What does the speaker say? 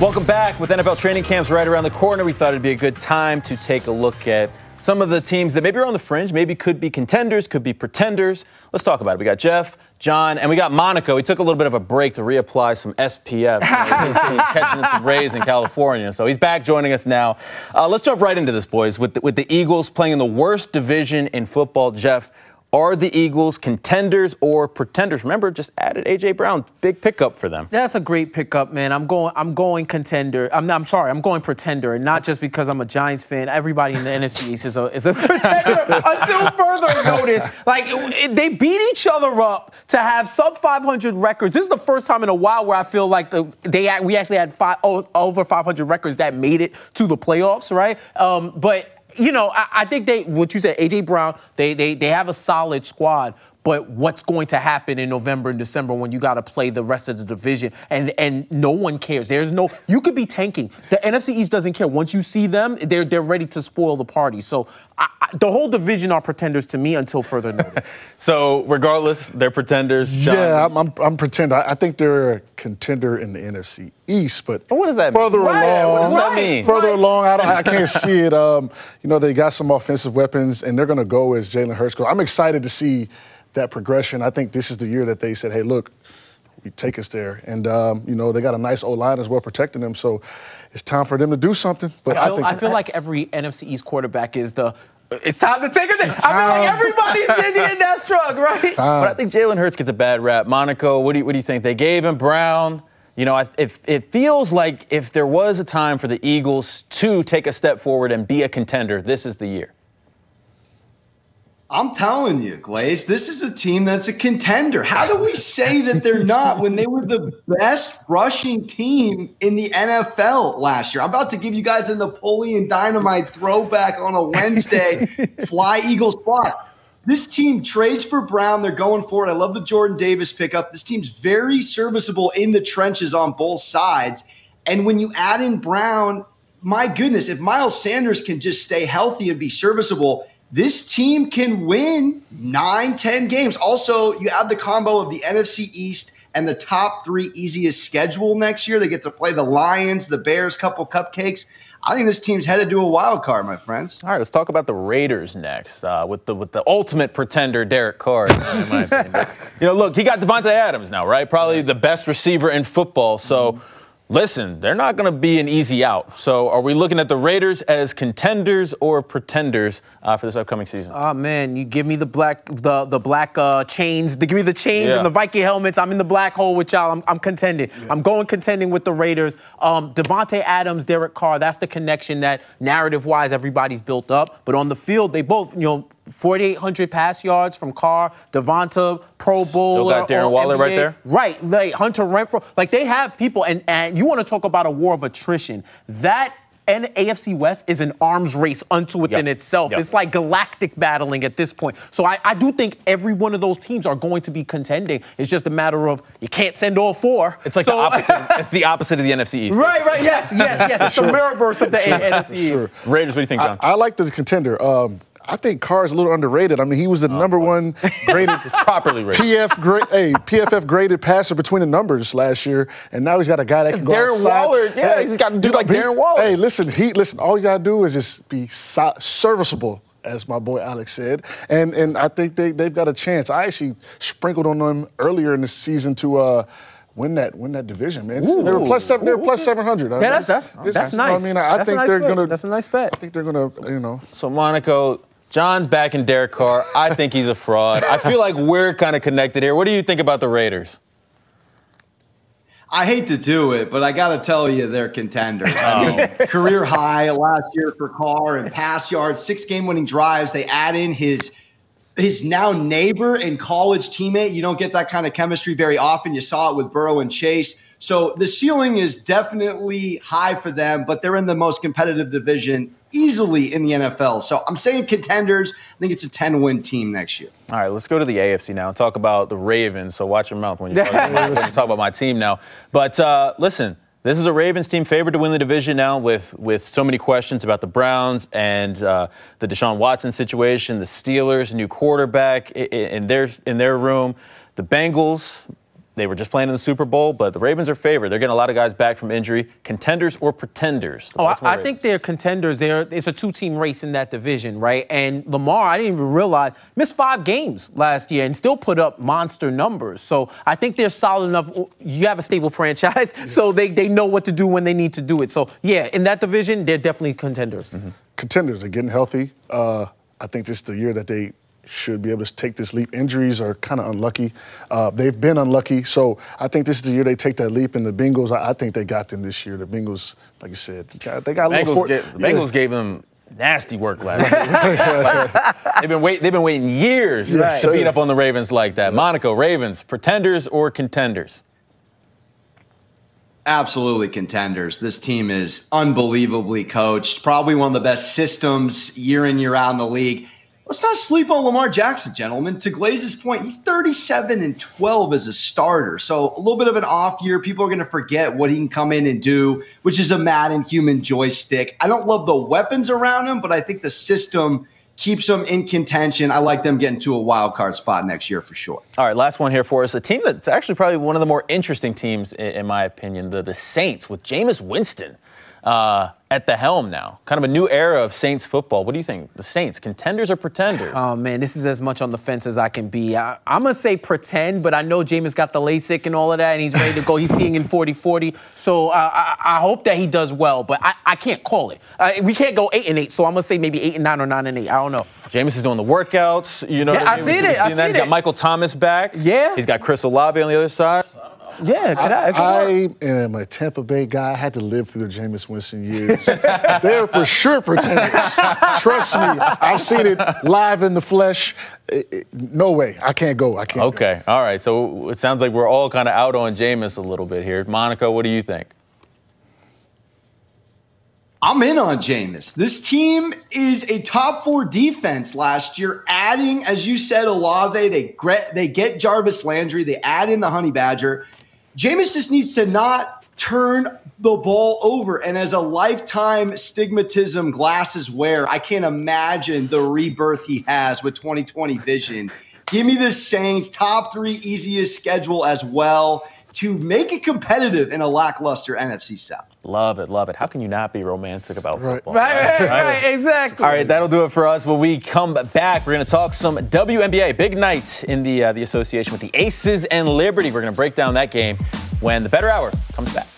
Welcome back. With NFL training camps right around the corner, we thought it'd be a good time to take a look at some of the teams that maybe are on the fringe, maybe could be contenders, could be pretenders. Let's talk about it. We got Jeff, John, and we got Monaco. He took a little bit of a break to reapply some SPF. He's catching some rays in California, so he's back joining us now. Let's jump right into this, boys. With the Eagles playing in the worst division in football, Jeff, are the Eagles contenders or pretenders? Remember, just added A.J. Brown. Big pickup for them. That's a great pickup, man. I'm going contender. I'm going pretender, and not just because I'm a Giants fan. Everybody in the NFC East is a pretender until further notice. Like, they beat each other up to have sub-500 records. This is the first time in a while where I feel like we actually had over 500 records that made it to the playoffs, right? But you know, I think what you said, A.J. Brown, they have a solid squad, but what's going to happen in November and December when you got to play the rest of the division and no one cares. You could be tanking. The NFC East doesn't care. Once you see them, they're ready to spoil the party. So the whole division are pretenders to me until further notice. So regardless, they're pretenders. John. Yeah, I'm pretender. I think they're a contender in the NFC East, but what does that mean? Further along, what does that mean? Further along, I can't see it. You know, they got some offensive weapons, and they're going to go as Jalen Hurts goes. I'm excited to see that progression. I think this is the year that they said, hey, look, we take us there. And, you know, they got a nice O-line as well protecting them, so it's time for them to do something. But I feel like every NFC East quarterback is it's time to take it there. I feel like everybody's in that strug, right? But I think Jalen Hurts gets a bad rap. Monaco, what do you think? They gave him Brown. You know, it feels like if there was a time for the Eagles to take a step forward and be a contender, this is the year. I'm telling you, Glaze, this is a team that's a contender. How do we say that they're not when they were the best rushing team in the NFL last year? I'm about to give you guys a Napoleon Dynamite throwback on a Wednesday. Fly Eagles fly. This team trades for Brown. They're going for it. I love the Jordan Davis pickup. This team's very serviceable in the trenches on both sides. And when you add in Brown, my goodness, if Miles Sanders can just stay healthy and be serviceable, this team can win 9-10 games. Also, you add the combo of the NFC East and the top 3 easiest schedule next year. They get to play the Lions, the Bears, couple cupcakes. I think this team's headed to a wild card, my friends. All right, let's talk about the Raiders next with the ultimate pretender, Derek Carr. In my opinion. But, you know, look, he got Devontae Adams now, right? Probably the best receiver in football. So. Listen, they're not going to be an easy out. So are we looking at the Raiders as contenders or pretenders for this upcoming season? Oh, man, you give me the black chains. Give me the chains and the Viking helmets. I'm in the black hole with y'all. I'm contending. Yeah. I'm going contending with the Raiders. Devontae Adams, Derek Carr, that's the connection that narrative-wise everybody's built up. But on the field, they both, you know, 4,800 pass yards from Carr, Devonta, Pro Bowler. Still got Darren Waller right there? Right, like Hunter Renfrow. Like, they have people, and you want to talk about a war of attrition. That and AFC West is an arms race unto within itself. It's like galactic battling at this point. So I do think every one of those teams are going to be contending. It's just a matter of you can't send all 4. It's like the opposite. It's the opposite of the NFC East. Right, yes. It's the mirrorverse of the NFC East. Sure. Raiders, what do you think, John? I like the contender. I think Carr's a little underrated. I mean, he was the number one graded, properly rated, PFF graded passer between the numbers last year, and now he's got a guy that can go Darren outside. Waller, he's got to do like Darren Waller. Hey, listen. All you got to do is just be serviceable, as my boy Alex said, and I think they've got a chance. I actually sprinkled on them earlier in the season to. Win that division, man. They were plus 700. Yeah, that's nice. I mean, I think they're gonna. That's a nice bet. I think they're gonna, you know. So Monaco, John's backing Derek Carr. I think he's a fraud. I feel like we're kind of connected here. What do you think about the Raiders? I hate to do it, but I got to tell you, they're contenders. I mean, career high last year for Carr in pass yards, 6 game-winning drives. They add in his now neighbor and college teammate. You don't get that kind of chemistry very often. You saw it with Burrow and Chase. So the ceiling is definitely high for them, but they're in the most competitive division easily in the NFL. So I'm saying contenders. I think it's a 10-win team next year. All right, let's go to the AFC now and talk about the Ravens. So watch your mouth when you talk about my team now. But listen, this is a Ravens team favored to win the division now with so many questions about the Browns and the Deshaun Watson situation, the Steelers, new quarterback in their room, the Bengals. They were just playing in the Super Bowl, but the Ravens are favored. They're getting a lot of guys back from injury. Contenders or pretenders? I think they're contenders. It's a two-team race in that division, right? And Lamar, I didn't even realize, missed 5 games last year and still put up monster numbers. So I think they're solid enough. You have a stable franchise, so they know what to do when they need to do it. So, yeah, in that division, they're definitely contenders. Contenders are getting healthy. I think this is the year that they should be able to take this leap. Injuries are kind of unlucky. They've been unlucky, so I think this is the year they take that leap. And the Bengals, I think they got them this year. The Bengals, like you said, they got a little. Bengals gave them nasty work last year. They've been waiting years to beat up on the Ravens like that. Monaco, Ravens, pretenders or contenders? Absolutely contenders. This team is unbelievably coached. Probably one of the best systems year in, year out in the league. Let's not sleep on Lamar Jackson, gentlemen. To Glaze's point, he's 37-12 as a starter. So a little bit of an off year. People are going to forget what he can come in and do, which is a Madden human joystick. I don't love the weapons around him, but I think the system keeps them in contention. I like them getting to a wild card spot next year for sure. All right, last one here for us. A team that's actually probably one of the more interesting teams, in my opinion, the Saints with Jameis Winston at the helm now. Kind of a new era of Saints football. What do you think? The Saints, contenders or pretenders? Oh, man, this is as much on the fence as I can be. I'm going to say pretend, but I know Jameis got the LASIK and all of that, and he's ready to go. He's seeing in 40-40. So I hope that he does well, but I can't call it. We can't go 8-8, so I'm going to say maybe 8-9 or 9-8. I don't know. Jameis is doing the workouts. You know, I see it. He's got Michael Thomas back. Yeah. He's got Chris Olave on the other side. Yeah, I am a Tampa Bay guy. I had to live through the Jameis Winston years. They're for sure pretenders. Trust me, I've seen it live in the flesh. No way. I can't go. Okay, all right. So it sounds like we're all kind of out on Jameis a little bit here. Monaco, what do you think? I'm in on Jameis. This team is a top 4 defense last year, adding, as you said, Olave. They get Jarvis Landry. They add in the Honey Badger. Jameis just needs to not turn the ball over. And as a lifetime stigmatism glasses wearer, I can't imagine the rebirth he has with 20/20 vision. Give me the Saints, top 3 easiest schedule as well to make it competitive in a lackluster NFC South. Love it, love it. How can you not be romantic about football? Right, exactly. All right, that'll do it for us. When we come back, we're going to talk some WNBA. Big night in the association with the Aces and Liberty. We're going to break down that game when the Bettor Hour comes back.